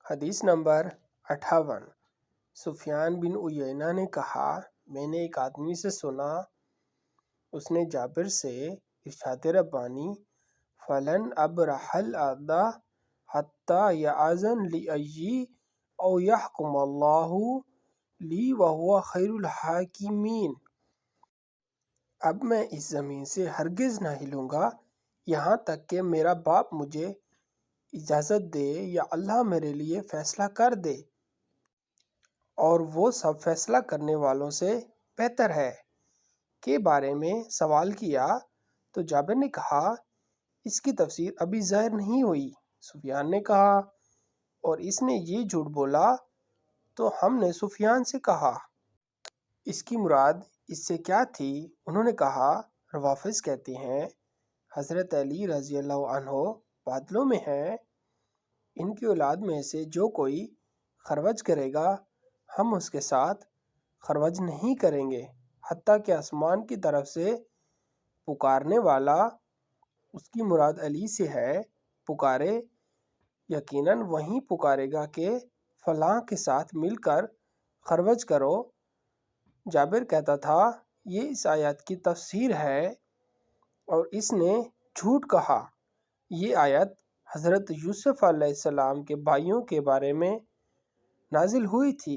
حدیث نمبر 58۔ سفیان بن عیینہ نے کہا، میں نے ایک آدمی سے سنا، اس نے جابر سے ارشاد ربانی فَلَنْ أَبْرَحَ الْأَرْضَ حَتَّى يَأْذَنَ لِي أَوْ يَحْكُمَ اللَّهُ لِي وَهُوَ خَيْرُ الْحَاكِمِينَ۔ اب میں اس زمین سے ہرگز نہ ہلوں گا یہاں تک کہ میرا باپ مجھے اجازت دے یا اللہ میرے لیے فیصلہ کر دے، اور وہ سب فیصلہ کرنے والوں سے بہتر ہے کے بارے میں سوال کیا تو جابر نے کہا، اس کی تفسیر ابھی ظاہر نہیں ہوئی۔ سفیان نے کہا، اور اس نے یہ جھوٹ بولا تو ہم نے سفیان سے کہا، اس کی مراد اس سے کیا تھی؟ انہوں نے کہا، روافظ کہتے ہیں حضرت علی رضی اللہ عنہ بادلوں میں ہیں، ان کی اولاد میں سے جو کوئی خروج کرے گا ہم اس کے ساتھ خروج نہیں کریں گے حتیٰ کہ آسمان کی طرف سے پکارنے والا، اس کی مراد علی سے ہے، پکارے، یقیناً وہی پکارے گا کہ فلاں کے ساتھ مل کر خروج کرو۔ جابر کہتا تھا، یہ اس آیت کی تفسیر ہے اور اس نے جھوٹ کہا۔ یہ آیت حضرت یوسف علیہ السلام کے بھائیوں کے بارے میں نازل ہوئی تھی۔